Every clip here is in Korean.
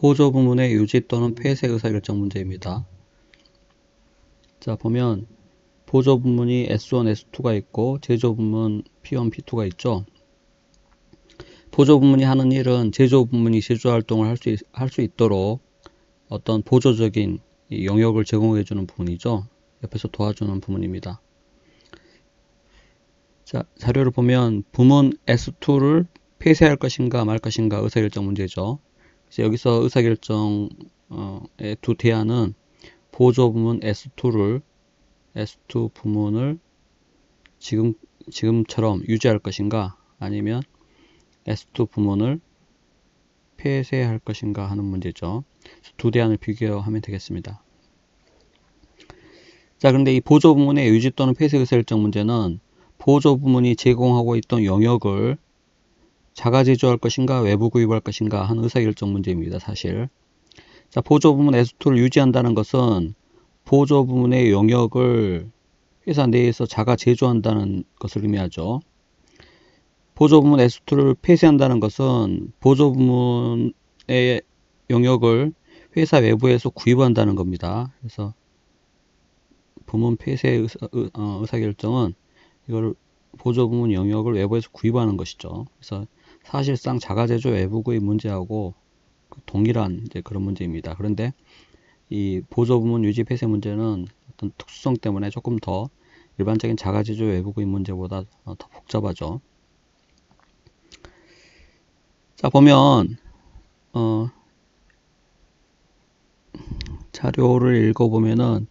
보조 부문의 유지 또는 폐쇄 의사결정 문제입니다. 자, 보면 보조 부문이 S1, S2가 있고 제조 부문 P1, P2가 있죠. 보조 부문이 하는 일은 제조 부문이 제조 활동을 할 수 있도록 어떤 보조적인 영역을 제공해 주는 부분이죠. 옆에서 도와주는 부분입니다. 자, 자료를 보면 부문 S2를 폐쇄할 것인가 말 것인가 의사결정 문제죠. 그래서 여기서 의사결정의 두 대안은 보조 부문 S2 부문을 지금처럼 유지할 것인가 아니면 S2 부문을 폐쇄할 것인가 하는 문제죠. 두 대안을 비교하면 되겠습니다. 자, 그런데 이 보조 부문의 유지 또는 폐쇄 의사결정 문제는 보조 부문이 제공하고 있던 영역을 자가 제조할 것인가 외부 구입할 것인가 하는 의사결정 문제입니다. 사실. 자, 보조 부문 S2를 유지한다는 것은 보조 부문의 영역을 회사 내에서 자가 제조한다는 것을 의미하죠. 보조 부문 S2를 폐쇄한다는 것은 보조 부문의 영역을 회사 외부에서 구입한다는 겁니다. 그래서 부문 폐쇄 의사결정은 이걸 보조 부문 영역을 외부에서 구입하는 것이죠. 그래서 사실상 자가 제조 외부 구입 문제하고 동일한 그런 문제입니다. 그런데 이 보조 부문 유지 폐쇄 문제는 어떤 특수성 때문에 조금 더 일반적인 자가 제조 외부 구입 문제보다 더 복잡하죠. 자, 보면 자료를 읽어보면은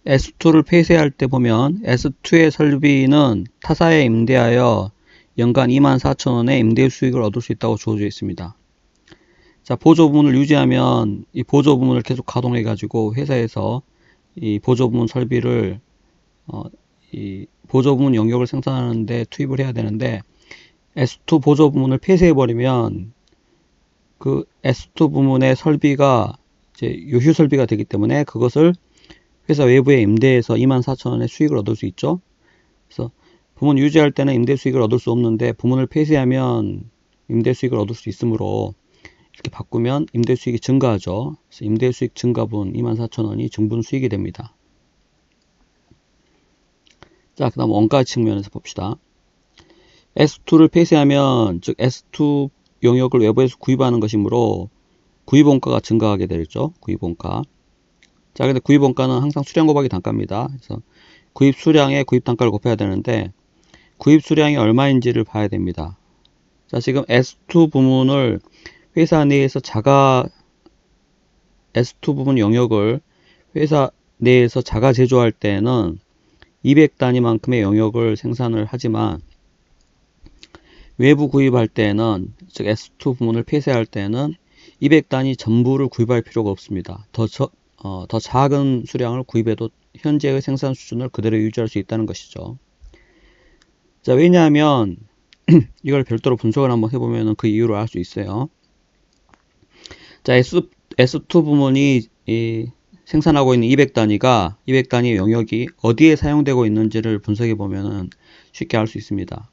S2를 폐쇄할 때 보면 S2의 설비는 타사에 임대하여 연간 24,000원의 임대 수익을 얻을 수 있다고 주어져 있습니다. 자, 보조 부문을 유지하면 이 보조 부문을 계속 가동해 가지고 회사에서 이 보조 부문 설비를 이 보조 부문 영역을 생산하는데 투입을 해야 되는데 S2 보조 부문을 폐쇄해 버리면 그 S2 부문의 설비가 이제 유휴 설비가 되기 때문에 그것을 회사 외부에 임대해서 24,000원의 수익을 얻을 수 있죠. 그래서 부문 유지할 때는 임대 수익을 얻을 수 없는데 부문을 폐쇄하면 임대 수익을 얻을 수 있으므로 이렇게 바꾸면 임대 수익이 증가하죠. 그래서 임대 수익 증가분 24,000원이 증분 수익이 됩니다. 자, 그 다음 원가 측면에서 봅시다. S2를 폐쇄하면 즉 S2 영역을 외부에서 구입하는 것이므로 구입원가가 증가하게 되죠. 구입원가. 자, 근데 구입원가는 항상 수량 곱하기 단가입니다. 그래서 구입 수량에 구입 단가를 곱해야 되는데 구입 수량이 얼마인지를 봐야 됩니다. 자, 지금 S2 부문을 회사 내에서 S2 부문 영역을 회사 내에서 자가 제조할 때는 200단위만큼의 영역을 생산을 하지만 외부 구입할 때는 즉 S2 부문을 폐쇄할 때는 200단위 전부를 구입할 필요가 없습니다. 더 작은 수량을 구입해도 현재의 생산 수준을 그대로 유지할 수 있다는 것이죠. 자, 왜냐하면 이걸 별도로 분석을 한번 해보면 그 이유를 알 수 있어요. 자, S2 부문이 생산하고 있는 200단위 영역이 어디에 사용되고 있는지를 분석해 보면 쉽게 알 수 있습니다.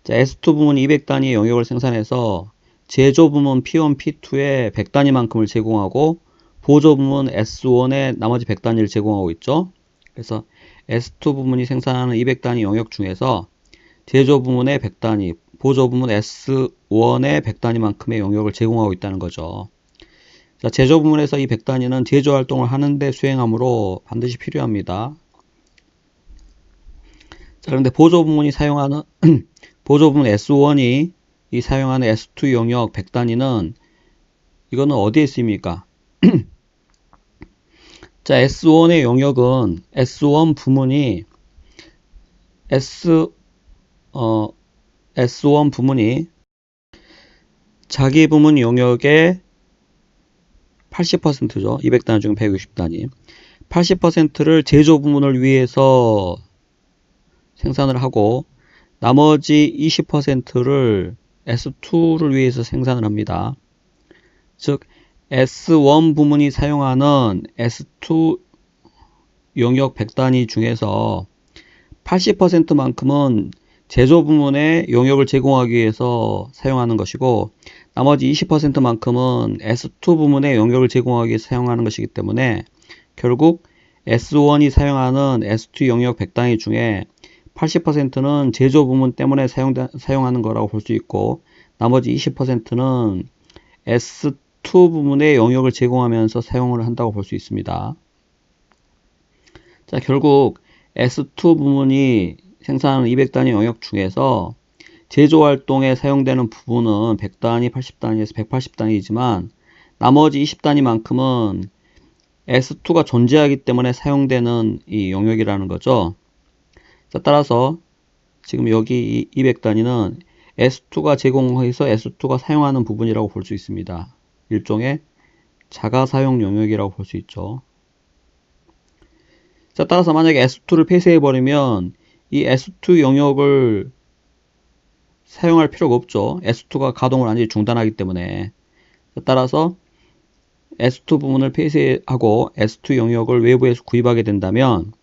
자, S2 부문이 200단위 영역을 생산해서 제조 부문 P1, P2에 100단위만큼을 제공하고 보조 부문 S1에 나머지 100단위를 제공하고 있죠. 그래서 S2 부문이 생산하는 200단위 영역 중에서 제조 부문의 100단위, 보조 부문 S1의 100단위만큼의 영역을 제공하고 있다는 거죠. 자, 제조 부문에서 이 100단위는 제조 활동을 하는데 수행하므로 반드시 필요합니다. 자, 그런데 보조 부문이 사용하는 보조 부문 S1이 사용하는 S2 영역 100단위는 이거는 어디에 쓰입니까? 자, S1의 영역은 S1 부문이 S1 부문이 자기 부문 영역의 80%죠. 200단위 중 160단위. 80%를 제조 부문을 위해서 생산을 하고 나머지 20%를 S2를 위해서 생산을 합니다. 즉 S1 부문이 사용하는 S2 영역 100단위 중에서 80%만큼은 제조 부문의 영역을 제공하기 위해서 사용하는 것이고 나머지 20%만큼은 S2 부문의 용역을 제공하기 위해 사용하는 것이기 때문에 결국 S1이 사용하는 S2 용역 100단위 중에 80%는 제조 부문 때문에 사용하는 거라고 볼 수 있고, 나머지 20%는 S2 부문의 용역을 제공하면서 사용을 한다고 볼 수 있습니다. 자, 결국 S2 부문이 생산하는 200단위 용역 중에서 제조 활동에 사용되는 부분은 100단위, 80단위에서 180단위이지만 나머지 20단위만큼은 S2가 존재하기 때문에 사용되는 이 용역이라는 거죠. 자, 따라서 지금 여기 200단위는 S2가 제공해서 S2가 사용하는 부분이라고 볼 수 있습니다. 일종의 자가 사용 용역이라고 볼 수 있죠. 자, 따라서 만약에 S2를 폐쇄해버리면 이 S2 용역을 사용할 필요가 없죠. S2가 가동을 완전히 중단하기 때문에. 따라서 S2 부문을 폐쇄하고 S2 용역을 외부에서 구입하게 된다면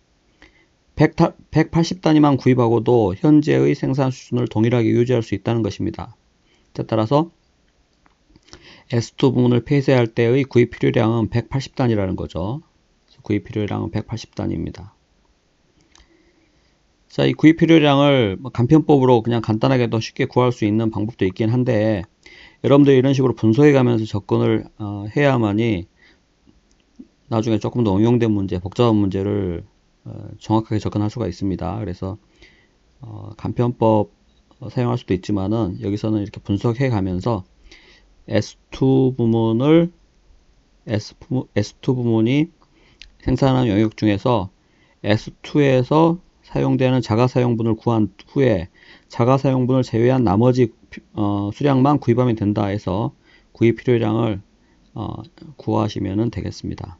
180단위만 구입하고도 현재의 생산 수준을 동일하게 유지할 수 있다는 것입니다. 자, 따라서 S2 부문을 폐쇄할 때의 구입 필요량은 180단위라는 거죠. 구입 필요량은 180단위입니다. 자, 이 구입 필요량을 간편법으로 그냥 간단하게 더 쉽게 구할 수 있는 방법도 있긴 한데, 여러분들이 이런 식으로 분석해 가면서 접근을 해야만이 나중에 조금 더 응용된 문제, 복잡한 문제를 정확하게 접근할 수가 있습니다. 그래서 간편법 사용할 수도 있지만은 여기서는 이렇게 분석해 가면서 S2 부문이 생산하는 영역 중에서 S2에서 사용되는 자가사용분을 구한 후에 자가사용분을 제외한 나머지 수량만 구입하면 된다 해서 구입 필요량을 구하시면 되겠습니다.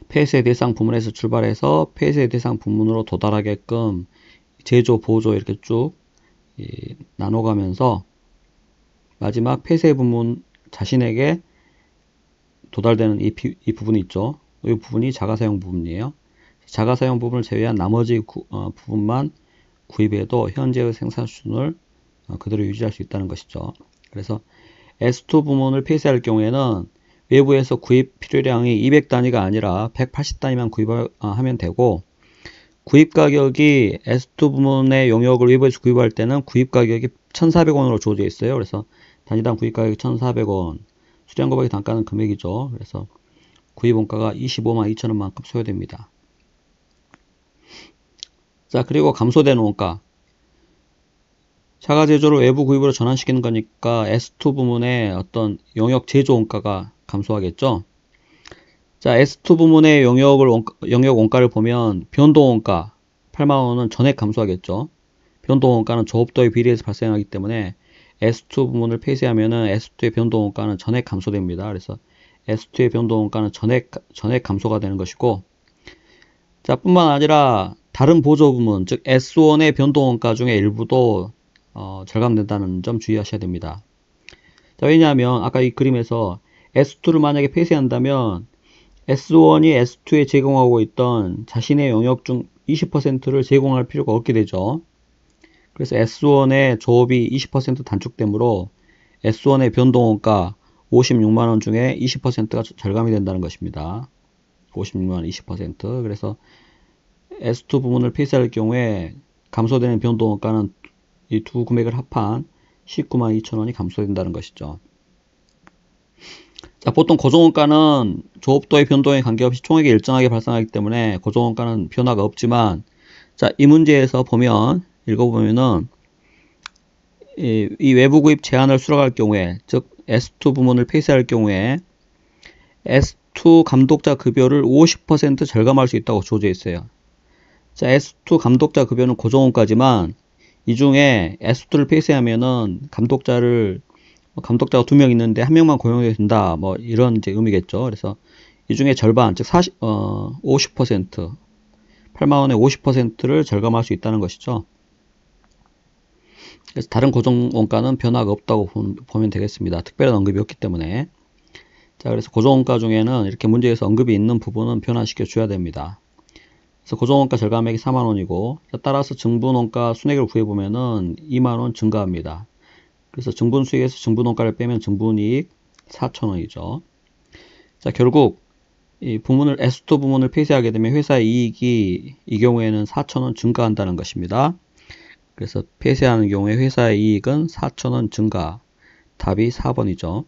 폐쇄 대상 부문에서 출발해서 폐쇄 대상 부문으로 도달하게끔 제조, 보조 이렇게 쭉 나눠가면서 마지막 폐쇄 부문 자신에게 도달되는 이 부분이 있죠. 이 부분이 자가사용 부분이에요. 자가사용 부분을 제외한 나머지 부분만 구입해도 현재의 생산 수준을 그대로 유지할 수 있다는 것이죠. 그래서 S2 부문을 폐쇄할 경우에는 외부에서 구입 필요량이 200단위가 아니라 180단위만 구입하면 되고, 구입 가격이 S2 부문의 용역을 외부에서 구입할 때는 구입 가격이 1,400원으로 주어져 있어요. 그래서 단위당 구입 가격이 1,400원, 수량 고박의 단가는 금액이죠. 그래서 구입 원가가 252,000원만큼 소요됩니다. 자, 그리고 감소되는 원가. 자가 제조를 외부 구입으로 전환시키는 거니까 S2 부문의 어떤 용역 제조 원가가 감소하겠죠. 자, S2 부문의 용역 원가를 보면 변동 원가 8만원은 전액 감소하겠죠. 변동 원가는 조업도에 비례해서 발생하기 때문에 S2 부문을 폐쇄하면은 S2의 변동 원가는 전액 감소됩니다. 그래서 S2의 변동 원가는 전액 감소가 되는 것이고, 자, 뿐만 아니라 다른 보조 부문, 즉 S1의 변동 원가 중에 일부도 절감된다는 점 주의하셔야 됩니다. 자, 왜냐하면 아까 이 그림에서 S2를 만약에 폐쇄한다면 S1이 S2에 제공하고 있던 자신의 용역 중 20%를 제공할 필요가 없게 되죠. 그래서 S1의 조업이 20% 단축되므로 S1의 변동원가 56만원 중에 20%가 절감이 된다는 것입니다. 56만원 20%. 그래서 S2 부문을 폐쇄할 경우에 감소되는 변동원가는 이 두 금액을 합한 19만 2천원이 감소된다는 것이죠. 자, 보통 고정원가는 조업도의 변동에 관계없이 총액이 일정하게 발생하기 때문에 고정원가는 변화가 없지만, 자, 이 문제에서 보면 읽어보면은 이 외부 구입 제한을 수락할 경우에, 즉 S2 부문을 폐쇄할 경우에 S2 감독자 급여를 50% 절감할 수 있다고 주어져 있어요. 자, S2 감독자 급여는 고정원가지만 이 중에 S2를 폐쇄하면은 감독자가 2명 있는데 1명만 고용해도 된다, 뭐 이런 이제 의미겠죠. 그래서 이 중에 절반, 즉 50%, 8만원의 50%를 절감할 수 있다는 것이죠. 그래서 다른 고정원가는 변화가 없다고 보면 되겠습니다. 특별한 언급이 없기 때문에. 자, 그래서 고정원가 중에는 이렇게 문제에서 언급이 있는 부분은 변화시켜 줘야 됩니다. 그래서 고정원가 절감액이 4만원이고, 따라서 증분원가 순액을 구해보면은 2만원 증가합니다. 그래서 정분 수익에서 정분 원가를 빼면 정분이익 4,000원이죠. 자, 결국 이 부문을 S2 부문을 폐쇄하게 되면 회사 이익이 이 경우에는 4,000원 증가한다는 것입니다. 그래서 폐쇄하는 경우에 회사의 이익은 4,000원 증가. 답이 4번이죠.